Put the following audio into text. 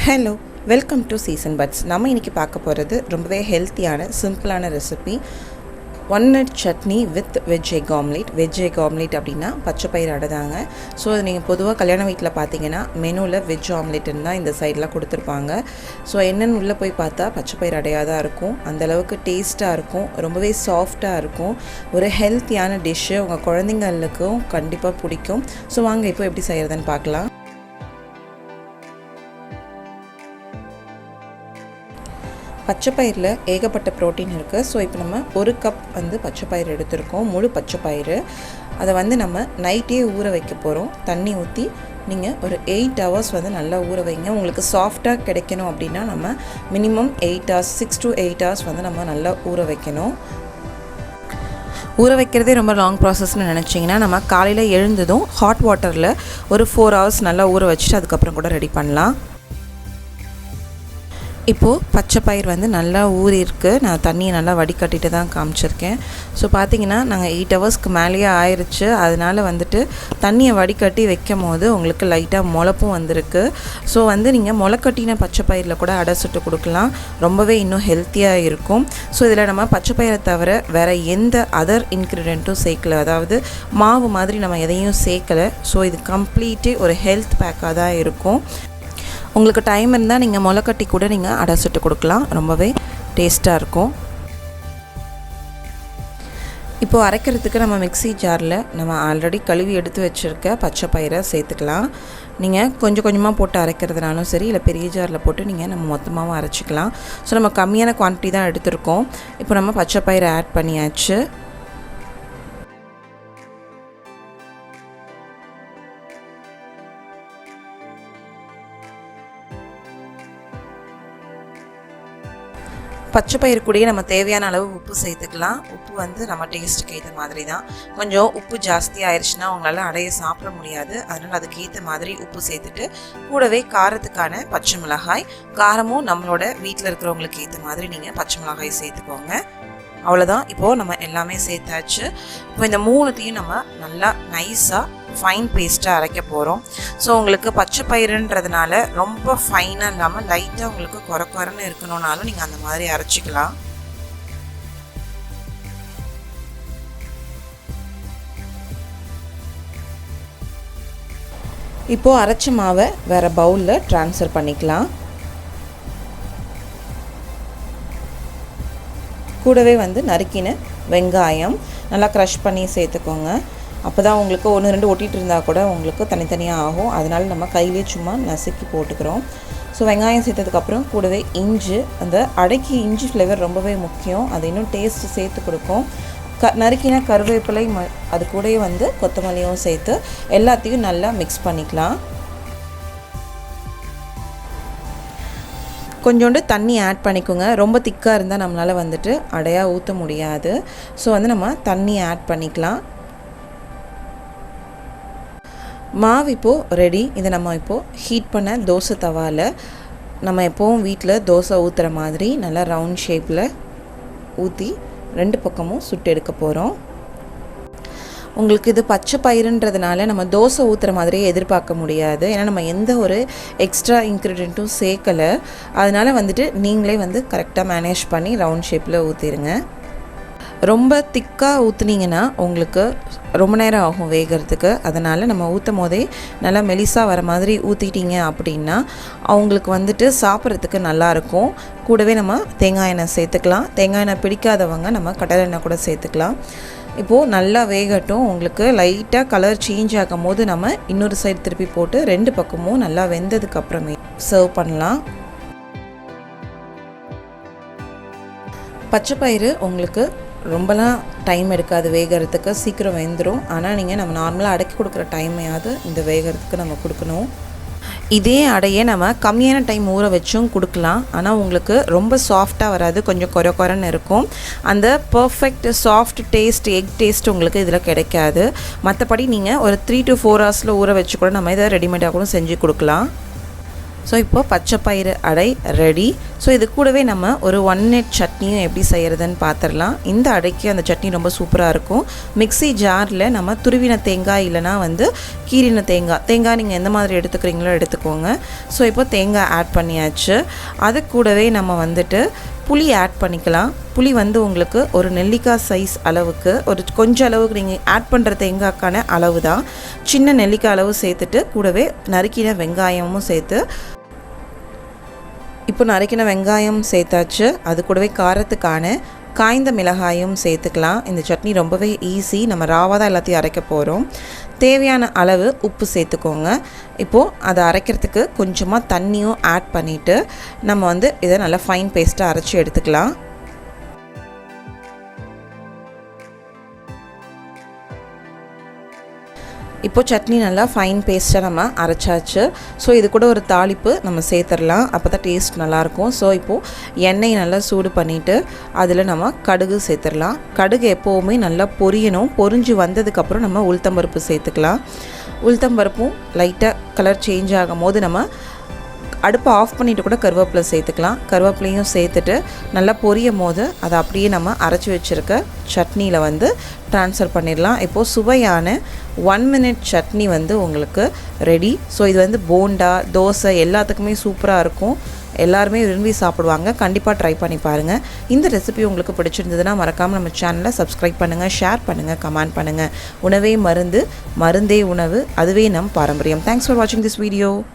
Hello, welcome to season buds. நம்ம இன்றைக்கி பார்க்க போகிறது ரொம்பவே ஹெல்த்தியான சிம்பிளான ரெசிபி, ஒன்னட் chutney with veg egg omelette. Veg egg omelette அப்படின்னா பச்சை பயிறு அடை தாங்க. ஸோ அது நீங்கள் பொதுவாக கல்யாண வீட்டில் பார்த்தீங்கன்னா மெனுவில் வெஜ் ஆம்லேட்டுன்னு தான் இந்த சைடெலாம் கொடுத்துருப்பாங்க. ஸோ என்னென்னு உள்ளே போய் பார்த்தா பச்சை பயிறு அடையாக தான் இருக்கும். அந்தளவுக்கு டேஸ்ட்டாக இருக்கும், ரொம்பவே சாஃப்டாக இருக்கும். ஒரு ஹெல்த்தியான டிஷ்ஷு, உங்கள் குழந்தைங்களுக்கும் கண்டிப்பாக பிடிக்கும். ஸோ வாங்க இப்போ எப்படி செய்கிறதுன்னு பார்க்கலாம். பச்சை பயிரில் ஏகப்பட்ட ப்ரோட்டீன் இருக்குது. ஸோ இப்போ நம்ம ஒரு கப் பச்சை பயிறு எடுத்துருக்கோம், முழு பச்சை பயிறு. அதை நம்ம நைட்டே ஊற வைக்க போகிறோம். தண்ணி ஊற்றி நீங்கள் ஒரு 8 hours நல்லா ஊற வைங்க. உங்களுக்கு சாஃப்டாக கிடைக்கணும் அப்படின்னா நம்ம மினிமம் 8 hours, 6 to 8 hours நம்ம நல்லா ஊற வைக்கணும். ஊற வைக்கிறதே ரொம்ப லாங் ப்ராசஸ்ன்னு நினச்சிங்கன்னா நம்ம காலையில் எழுந்ததும் ஹாட் வாட்டரில் ஒரு 4 hours நல்லா ஊற வச்சுட்டு அதுக்கப்புறம் கூட ரெடி பண்ணலாம். இப்போது பச்சை பயிர் நல்லா ஊறிருக்கு. நான் தண்ணியை நல்லா வடிகட்டிட்டு தான் காமிச்சிருக்கேன். ஸோ பார்த்திங்கன்னா நாங்கள் 8 hours மேலேயே ஆயிடுச்சு. அதனால் தண்ணியை வடிகட்டி வைக்கும் போது உங்களுக்கு லைட்டாக முளப்பும் வந்திருக்கு. ஸோ நீங்கள் முளைக்கட்டின பச்சை பயிரில் கூட அடை சுட்டு கொடுக்கலாம், ரொம்பவே இன்னும் ஹெல்த்தியாக இருக்கும். ஸோ இதில் நம்ம பச்சை பயிரை தவிர வேறு எந்த அதர் இன்க்ரீடியண்ட்டும் சேர்க்கலை, அதாவது மாவு மாதிரி நம்ம எதையும் சேர்க்கலை. ஸோ இது கம்ப்ளீட்டே ஒரு ஹெல்த் பேக்காக தான் இருக்கும். உங்களுக்கு டைம் இருந்தால் நீங்கள் முளைக்கட்டி கூட நீங்கள் அடை சுட்டு கொடுக்கலாம், ரொம்பவே டேஸ்ட்டாக இருக்கும். இப்போது அரைக்கிறதுக்கு நம்ம மிக்ஸி ஜாரில் நம்ம ஆல்ரெடி கழுவி எடுத்து வச்சுருக்க பச்சை பயிரை சேர்த்துக்கலாம். நீங்கள் கொஞ்சம் கொஞ்சமாக போட்டு அரைக்கிறதுனாலும் சரி, இல்லை பெரிய ஜாரில் போட்டு நம்ம மொத்தமாகவும் அரைச்சிக்கலாம். ஸோ நம்ம கம்மியான குவான்டிட்டி தான் எடுத்துருக்கோம். இப்போ நம்ம பச்சை பயிரை ஆட் பண்ணியாச்சு. பச்சை பயிறு கூடயே நம்ம தேவையான அளவு உப்பு சேர்த்துக்கலாம். உப்பு நம்ம டேஸ்ட்டுக்கு ஏற்ற மாதிரி தான். கொஞ்சம் உப்பு ஜாஸ்தி ஆயிடுச்சுன்னா உங்களால் அடையை சாப்பிட முடியாது. அதனால் அதுக்கு ஏற்ற மாதிரி உப்பு சேர்த்துட்டு கூடவே காரத்துக்கான பச்சை மிளகாய், காரமும் நம்மளோட வீட்டில் இருக்கிறவங்களுக்கு ஏற்ற மாதிரி நீங்கள் பச்சை மிளகாய் சேர்த்துக்கோங்க. அவ்வளோதான். இப்போது நம்ம எல்லாமே சேர்த்தாச்சு. இப்போ இந்த மூணுத்தையும் நம்ம நல்லா நைஸாக ஃபைன் பேஸ்ட்டாக அரைக்க போகிறோம். ஸோ உங்களுக்கு பச்சை பயிறுன்றதுனால ரொம்ப ஃபைனாக இல்லாமல் லைட்டாக உங்களுக்கு குறைன்னு இருக்கணும்னாலும் நீங்கள் அந்த மாதிரி அரைச்சிக்கலாம். இப்போது அரைச்ச மாவை வேறு பவுலில் ட்ரான்ஸ்ஃபர் பண்ணிக்கலாம். கூடவே நறுக்கின வெங்காயம் நல்லா க்ரஷ் பண்ணி சேர்த்துக்கோங்க. அப்போ தான் உங்களுக்கு 1-2 ஒட்டிகிட்டு இருந்தால் கூட உங்களுக்கு தனித்தனியாக ஆகும். அதனால் நம்ம கையிலே சும்மா நசுக்கி போட்டுக்கிறோம். ஸோ வெங்காயம் சேர்த்ததுக்கப்புறம் கூடவே இஞ்சி, அந்த அடைக்கி இஞ்சி ஃப்ளேவர் ரொம்பவே முக்கியம், அது இன்னும் டேஸ்ட் சேர்த்து கொடுக்கும். நறுக்கின கருவேப்பிலை அது கூடவே கொத்தமல்லியும் சேர்த்து எல்லாத்தையும் நல்லா மிக்ஸ் பண்ணிக்கலாம். கொஞ்சோண்டு தண்ணி ஆட் பண்ணிக்கோங்க. ரொம்ப திக்காக இருந்தால் நம்மளால் அடையாக ஊற்ற முடியாது. ஸோ நம்ம தண்ணி ஆட் பண்ணிக்கலாம். மாவு இப்போது ரெடி. இதை நம்ம இப்போது ஹீட் பண்ண தோசை தவாவில் நம்ம எப்போவும் வீட்டில் தோசை ஊற்றுற மாதிரி நல்லா ரவுண்ட் ஷேப்பில் ஊற்றி 2 பக்கமும் சுட்டு எடுக்க போகிறோம். உங்களுக்கு இது பச்சை பயிறுன்றதுனால நம்ம தோசை ஊற்றுற மாதிரியே எதிர்பார்க்க முடியாது. ஏன்னா நம்ம எந்த ஒரு எக்ஸ்ட்ரா இன்க்ரீடியண்ட்டும் சேர்க்கலை. அதனால் நீங்களே கரெக்டாக மேனேஜ் பண்ணி ரவுண்ட் ஷேப்பில் ஊற்றிடுங்க. ரொம்ப திக்காக ஊற்றுனீங்கன்னா உங்களுக்கு ரொம்ப நேரம் ஆகும் வேகிறதுக்கு. அதனால் நம்ம ஊற்றும் போதே நல்லா மெலிசாக வர மாதிரி ஊற்றிட்டீங்க அப்படின்னா அவங்களுக்கு சாப்பிட்றதுக்கு நல்லாயிருக்கும். கூடவே நம்ம தேங்காய் எண்ணெய் சேர்த்துக்கலாம். தேங்காய் எண்ணெய் பிடிக்காதவங்க நம்ம கடலை எண்ணெய் கூட சேர்த்துக்கலாம். இப்போது நல்லா வேகட்டும். உங்களுக்கு லைட்டாக கலர் சேஞ்ச் ஆகும் போது நம்ம இன்னொரு சைடு திருப்பி போட்டு 2 பக்கமும் நல்லா வெந்ததுக்கப்புறமே சர்வ் பண்ணலாம். பச்சை பயிறு உங்களுக்கு ரொம்பலாம் டைம் எடுக்காது வேகிறதுக்கு, சீக்கிரம் வெந்துடும். ஆனால் நம்ம நார்மலாக அடக்கி கொடுக்குற டைமையாவது இந்த வேகிறதுக்கு நம்ம கொடுக்கணும். இதே அடையை நம்ம கம்மியான டைம் ஊற வச்சும் கொடுக்கலாம். ஆனால் உங்களுக்கு ரொம்ப சாஃப்டாக வராது, கொஞ்சம் குறைன்னு இருக்கும். அந்த perfect soft taste, egg taste உங்களுக்கு இதில் கிடைக்காது. மற்றபடி நீங்கள் ஒரு 3 to 4 hours ஊற வச்சு கூட நம்ம இதை ரெடிமேடாக கூட செஞ்சு கொடுக்கலாம். ஸோ இப்போ பச்சை பயிறு அடை ரெடி. ஸோ இது கூடவே நம்ம ஒரு 1 மினிட் சட்னியும் எப்படி செய்கிறதுன்னு பார்த்துடலாம். இந்த அடைக்கு அந்த சட்னி ரொம்ப சூப்பராக இருக்கும். மிக்ஸி ஜாரில் நம்ம துருவின தேங்காய் இல்லைனா வந்து கீரின தேங்காய் நீங்கள் எந்த மாதிரி எடுத்துக்கிறீங்களோ எடுத்துக்கோங்க. ஸோ இப்போ தேங்காய் ஆட் பண்ணியாச்சு. அது கூடவே நம்ம வந்துட்டு புளி ஆட் பண்ணிக்கலாம். புளி வந்து உங்களுக்கு ஒரு நெல்லிக்காய் சைஸ் அளவுக்கு, ஒரு கொஞ்சம் அளவுக்கு நீங்கள் ஆட் பண்ணுற தேங்காய்க்கான அளவு தான். சின்ன நெல்லிக்காய் அளவு சேர்த்துட்டு கூடவே நறுக்கின வெங்காயமும் சேர்த்து, இப்போ நறுக்கின வெங்காயம் சேர்த்தாச்சு. அது கூடவே காரத்துக்கான காய்ந்த மிளகாயும் சேர்த்துக்கலாம். இந்த சட்னி ரொம்பவே ஈஸி. நம்ம ராவாக தான் எல்லாத்தையும் அரைக்க போகிறோம். தேவையான அளவு உப்பு சேர்த்துக்கோங்க. இப்போது அதை அரைக்கிறதுக்கு கொஞ்சமாக தண்ணியும் ஆட் பண்ணிவிட்டு நம்ம வந்து இதை நல்லா ஃபைன் பேஸ்ட்டாக அரைச்சி எடுத்துக்கலாம். இப்போ சட்னி நல்லா ஃபைன் பேஸ்ட்டாக நம்ம அரைச்சாச்சு. ஸோ இது கூட ஒரு தாளிப்பு நம்ம சேர்த்துடலாம். அப்போ தான் டேஸ்ட் நல்லாயிருக்கும். ஸோ இப்போது எண்ணெய் நல்லா சூடு பண்ணிவிட்டு அதில் நம்ம கடுகு சேர்த்துடலாம். கடுகு எப்போவுமே நல்லா பொரியணும். பொரிஞ்சு வந்ததுக்கப்புறம் நம்ம உளுத்தம்பருப்பு சேர்த்துக்கலாம். உளுத்தம்பருப்பும் லைட்டாக கலர் சேஞ்ச் ஆகும் போது நம்ம அடுப்பை ஆஃப் பண்ணிவிட்டு கூட கருவேப்பிலை சேர்த்துக்கலாம். கருவேப்பிலையும் சேர்த்துட்டு நல்லா பொரியும் போது அதை அப்படியே நம்ம அரைச்சி வச்சுருக்க சட்னியில் வந்து ட்ரான்ஸ்ஃபர் பண்ணிடலாம். இப்போது சுவையான 1 மினிட் சட்னி வந்து உங்களுக்கு ரெடி. ஸோ இது வந்து போண்டா, தோசை எல்லாத்துக்குமே சூப்பராக இருக்கும். எல்லாருமே விரும்பி சாப்பிடுவாங்க. கண்டிப்பாக ட்ரை பண்ணி பாருங்கள். இந்த ரெசிபி உங்களுக்கு பிடிச்சிருந்ததுன்னா மறக்காமல் நம்ம சேனலை சப்ஸ்கிரைப் பண்ணுங்கள், ஷேர் பண்ணுங்கள், கமெண்ட் பண்ணுங்கள். உணவே மருந்து, மருந்தே உணவு, அதுவே நம் பாரம்பரியம். தேங்க்ஸ் ஃபார் வாட்சிங் திஸ் வீடியோ.